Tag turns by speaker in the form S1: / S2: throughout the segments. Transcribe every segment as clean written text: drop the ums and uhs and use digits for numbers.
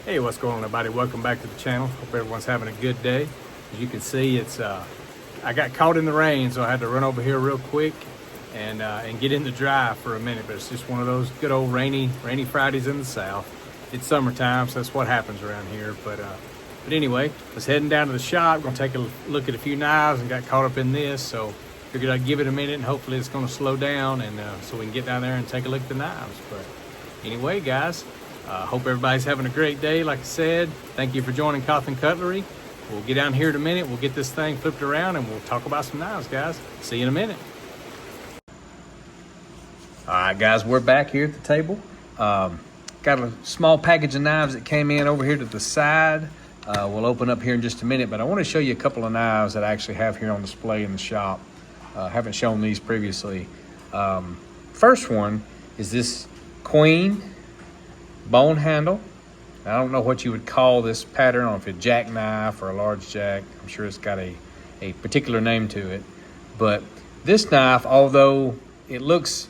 S1: Hey, what's going on, everybody? Welcome back to the channel. Hope everyone's having a good day. As you can see, I got caught in the rain, so I had to run over here real quick and get in the dry for a minute. But it's just one of those good old rainy Fridays in the South. It's summertime, so that's what happens around here. But anyway, I was heading down to the shop, gonna take a look at a few knives, and got caught up in this. So figured I'd give it a minute, and hopefully it's gonna slow down, and so we can get down there and take a look at the knives. But anyway, guys. Hope everybody's having a great day. Like I said, thank you for joining Cutlery. We'll get down here in a minute. We'll get this thing flipped around and we'll talk about some knives, guys. See you in a minute. All right, guys, we're back here at the table. Got a small package of knives that came in over here to the side. We'll open up here in just a minute, but I want to show you a couple of knives that I actually have here on display in the shop. Haven't shown these previously. First one is this Queen bone handle. I don't know what you would call this pattern. I don't know if it's a jackknife or a large jack. I'm sure it's got a particular name to it. But this knife, although it looks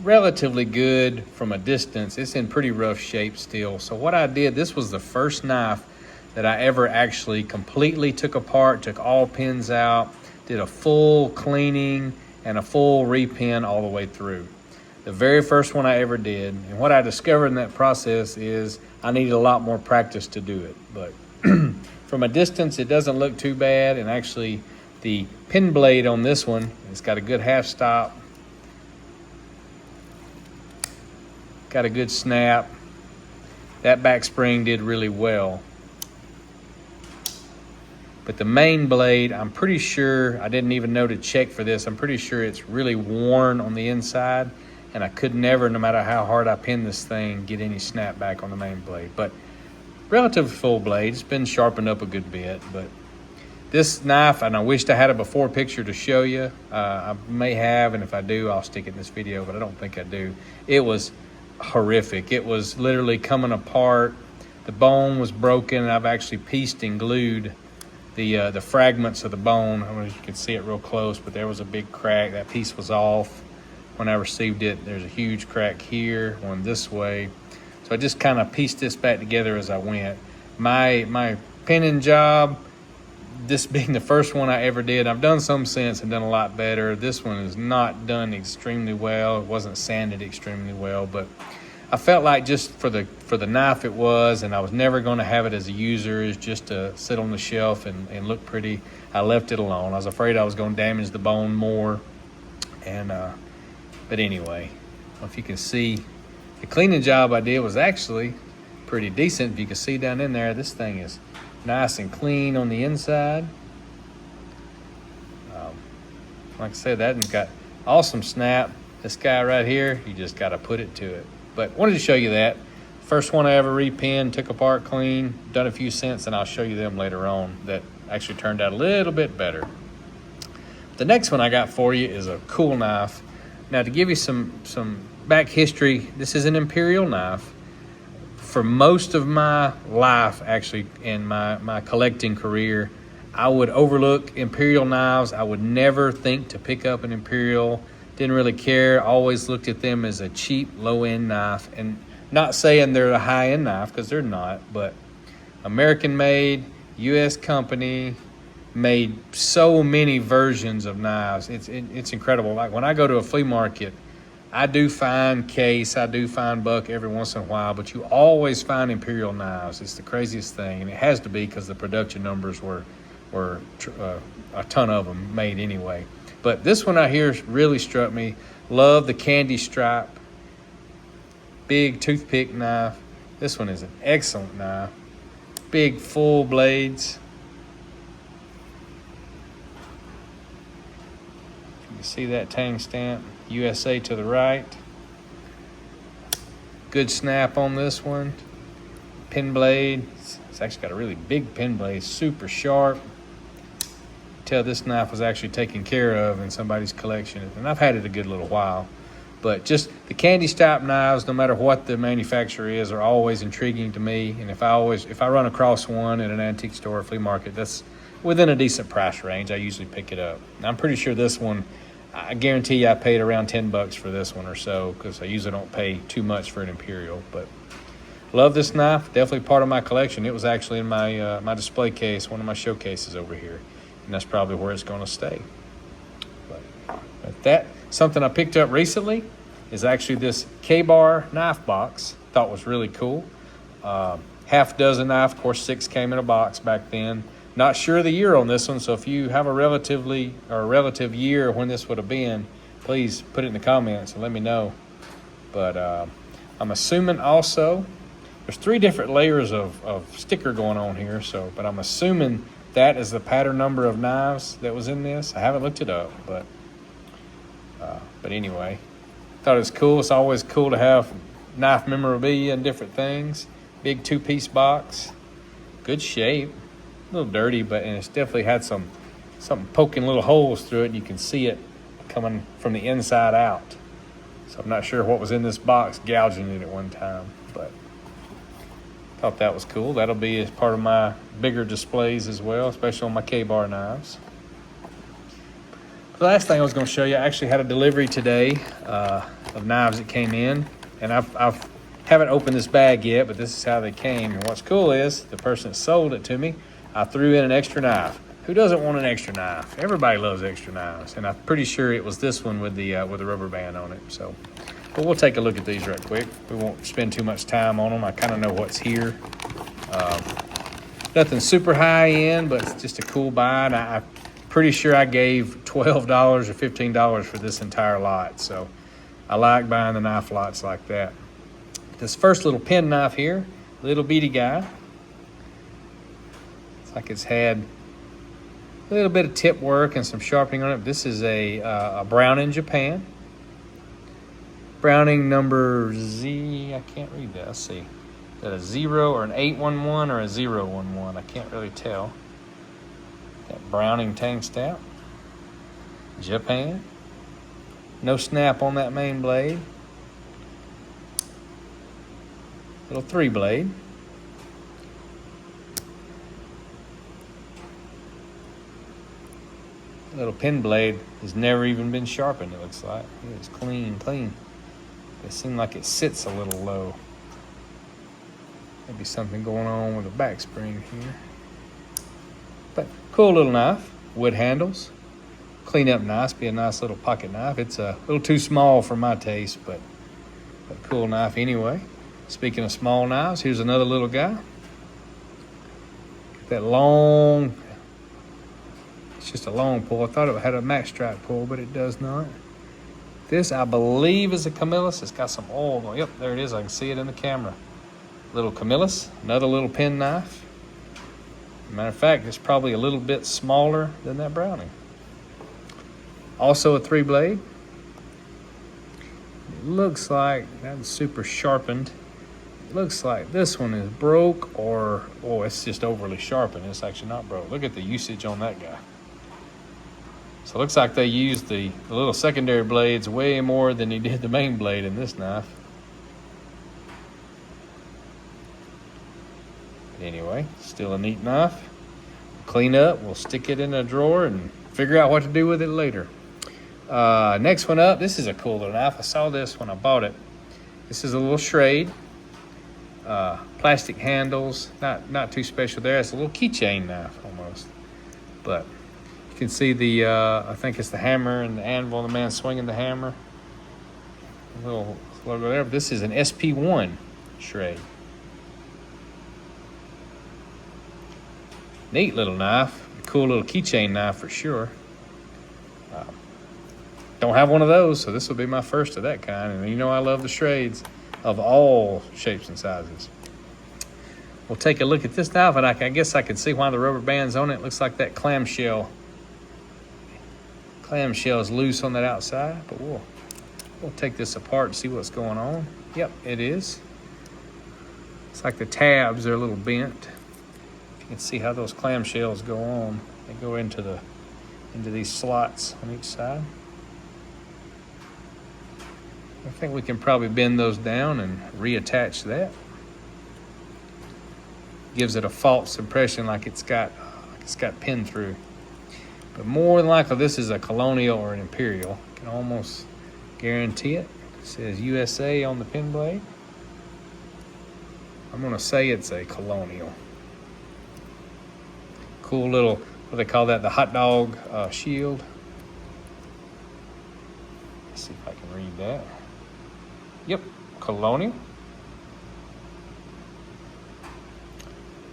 S1: relatively good from a distance, it's in pretty rough shape still. So what I did, this was the first knife that I ever actually completely took apart, took all pins out, did a full cleaning and a full repin all the way through. The very first one I ever did. And what I discovered in that process is I needed a lot more practice to do it. But from a distance, it doesn't look too bad. And actually, the pin blade on this one, it's got a good half stop. Got a good snap. That back spring did really well. But the main blade, I'm pretty sure, I didn't even know to check for this. I'm pretty sure it's really worn on the inside. And I could never, no matter how hard I pin this thing, get any snap back on the main blade. But relatively full blade. It's been sharpened up a good bit. But this knife, and I wished I had a before picture to show you. I may have, and if I do, I'll stick it in this video, but I don't think I do. It was horrific. It was literally coming apart. The bone was broken, and I've actually pieced and glued the fragments of the bone. I don't know if you can see it real close, but there was a big crack. That piece was off. When I received it, there's a huge crack here, one this way. So I just kind of pieced this back together as I went. My pinning job, this being the first one I ever did, I've done some since and done a lot better. This one is not done extremely well. It wasn't sanded extremely well, but I felt like just for the knife it was, and I was never going to have it as a user, is just to sit on the shelf and look pretty. I left it alone. I was afraid I was going to damage the bone more. And but anyway, I don't know if you can see, the cleaning job I did was actually pretty decent. If you can see down in there, this thing is nice and clean on the inside. Like I said, that one's got awesome snap. This guy right here, you just got to put it to it. But wanted to show you that. First one I ever repinned, took apart clean, done a few cents, and I'll show you them later on that actually turned out a little bit better. The next one I got for you is a cool knife. Now, to give you some back history, this is an Imperial knife. For most of my life, actually, in my collecting career, I would overlook Imperial knives. I would never think to pick up an Imperial. Didn't really care. Always looked at them as a cheap, low-end knife. And not saying they're a high-end knife, because they're not, but American-made, U.S. company, made so many versions of knives. It's incredible. Like when I go to a flea market, I do find Case, I do find Buck every once in a while, but you always find Imperial knives. It's the craziest thing, and it has to be because the production numbers were a ton of them made anyway. But this one out here really struck me. Love the candy stripe, big toothpick knife. This one is an excellent knife. Big full blades. You see that tang stamp, USA to the right. Good snap on this one. Pin blade, it's actually got a really big pin blade, super sharp. Tell this knife was actually taken care of in somebody's collection, and I've had it a good little while. But just the candy stripe knives, no matter what the manufacturer is, are always intriguing to me. And if I run across one at an antique store or flea market that's within a decent price range, I usually pick it up. I'm pretty sure this one, I guarantee you I paid around $10 for this one or so, because I usually don't pay too much for an Imperial. But Love this knife. Definitely part of my collection. It was actually in my my display case, one of my showcases over here, and that's probably where it's going to stay. But that something I picked up recently is actually this Kabar knife box. Thought was really cool. Half dozen knife, of course, 6 came in a box back then. Not sure of the year on this one, so if you have a relative year when this would have been, please put it in the comments and let me know. But I'm assuming also there's 3 different layers of sticker going on here, but I'm assuming that is the pattern number of knives that was in this. I haven't looked it up, but anyway, thought it was cool. It's always cool to have knife memorabilia and different things. Big 2-piece box, good shape, a little dirty, and it's definitely had something poking little holes through it, and you can see it coming from the inside out. So I'm not sure what was in this box gouging it at one time, but thought that was cool. That'll be as part of my bigger displays as well, especially on my K-bar knives. The last thing I was going to show you, I actually had a delivery today of knives that came in, and I haven't opened this bag yet, but this is how they came. And what's cool is the person that sold it to me, I threw in an extra knife. Who doesn't want an extra knife? Everybody loves extra knives, and I'm pretty sure it was this one with the rubber band on it. So, but we'll take a look at these right quick. We won't spend too much time on them. I kind of know what's here. Nothing super high end, but it's just a cool buy. And I'm pretty sure I gave $12 or $15 for this entire lot. So I like buying the knife lots like that. This first little pen knife here, little beady guy. It's like it's had a little bit of tip work and some sharpening on it. This is a Browning Japan. Browning number Z, I can't read that. Let's see. Is that a 0 or an 811 or a 011? I can't really tell. That Browning tang stamp. Japan. No snap on that main blade. Little 3-blade. Little pen blade has never even been sharpened, it looks like. It's clean. It seems like it sits a little low. Maybe something going on with the back spring here. But cool little knife. Wood handles. Clean up nice, be a nice little pocket knife. It's a little too small for my taste, but cool knife anyway. Speaking of small knives, here's another little guy. That long, it's just a long pull. I thought it had a max strike pull, but it does not. This, I believe, is a Camillus. It's got some oil going. Yep, there it is. I can see it in the camera. Little Camillus, another little pen knife. Matter of fact, it's probably a little bit smaller than that Browning. Also a 3-blade. It looks like that's super sharpened. It looks like this one is broke or it's just overly sharpened. It's actually not broke. Look at the usage on that guy. So it looks like they used the little secondary blades way more than they did the main blade in this knife. Anyway, still a neat knife. Clean up, we'll stick it in a drawer and figure out what to do with it later. Next one up, this is a cool little knife. I saw this when I bought it. This is a little Schrade. Plastic handles, not too special there. It's a little keychain knife almost. But you can see the, I think it's the hammer and the anvil, the man swinging the hammer. A little logo there. But this is an SP1 Schrade. Neat little knife. A cool little keychain knife for sure. Don't have one of those, so this will be my first of that kind. And you know I love the Schrades of all shapes and sizes. We'll take a look at this knife, and I guess I can see why the rubber band's on it. It looks like that clamshell is loose on that outside, but we'll take this apart and see what's going on. Yep, it is. It's like the tabs are a little bent. You can see how those clamshells go on. They go into these slots on each side. I think we can probably bend those down and reattach that. Gives it a false impression like it's got pinned through. But more than likely this is a Colonial or an Imperial. I can almost guarantee it. It says USA on the pin blade. I'm gonna say it's a Colonial. Cool little, what do they call that? The hot dog shield. Let's see if I can read that. Yep, Colonial.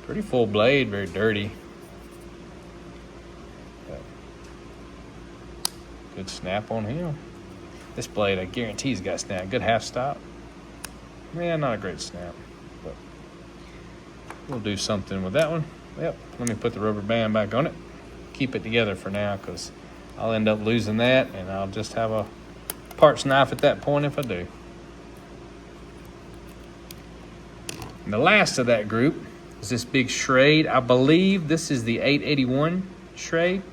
S1: Pretty full blade, very dirty. Good snap on him. This blade, I guarantee he's got a snap. Good half stop. Yeah, not a great snap, but we'll do something with that one. Yep, let me put the rubber band back on it. Keep it together for now because I'll end up losing that and I'll just have a parts knife at that point if I do. And the last of that group is this big Schrade. I believe this is the 881 Schrade.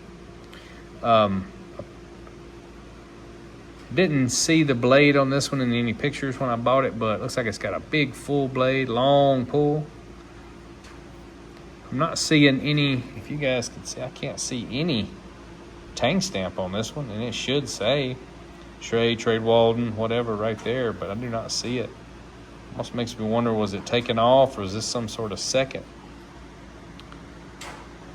S1: Didn't see the blade on this one in any pictures when I bought it, but it looks like it's got a big full blade, long pull. I'm not seeing any, if you guys can see, I can't see any tang stamp on this one, and it should say Schrade, Trade Walden, whatever right there, but I do not see it. Almost makes me wonder, was it taken off or is this some sort of second?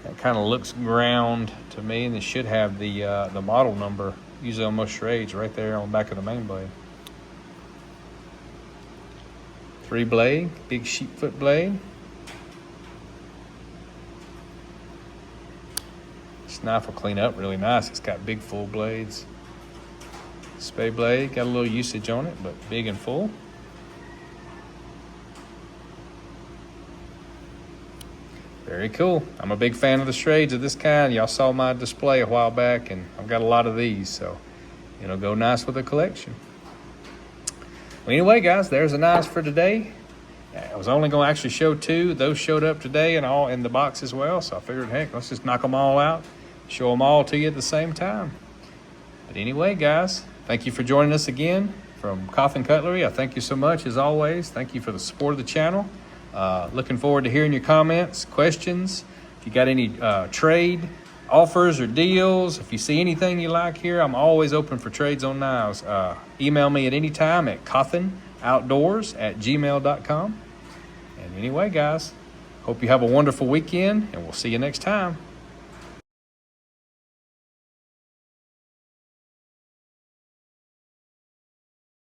S1: That kind of looks ground to me, and it should have the model number. Usually on most Schrades right there on the back of the main blade. 3 blade, big sheepfoot blade. This knife will clean up really nice. It's got big full blades. Spay blade, got a little usage on it, but big and full. Very cool. I'm a big fan of the Schrades of this kind. Y'all saw my display a while back, and I've got a lot of these, so it'll go nice with the collection. Well, anyway, guys, there's a knives for today. I was only going to actually show 2. Those showed up today and all in the box as well, so I figured, heck, let's just knock them all out, show them all to you at the same time. But anyway, guys, thank you for joining us again from Coffin Cutlery. I thank you so much, as always. Thank you for the support of the channel. Looking forward to hearing your comments, questions. If you got any trade offers or deals, if you see anything you like here, I'm always open for trades on knives. Email me at any time at coffinoutdoors@gmail.com. And anyway, guys, hope you have a wonderful weekend, and we'll see you next time.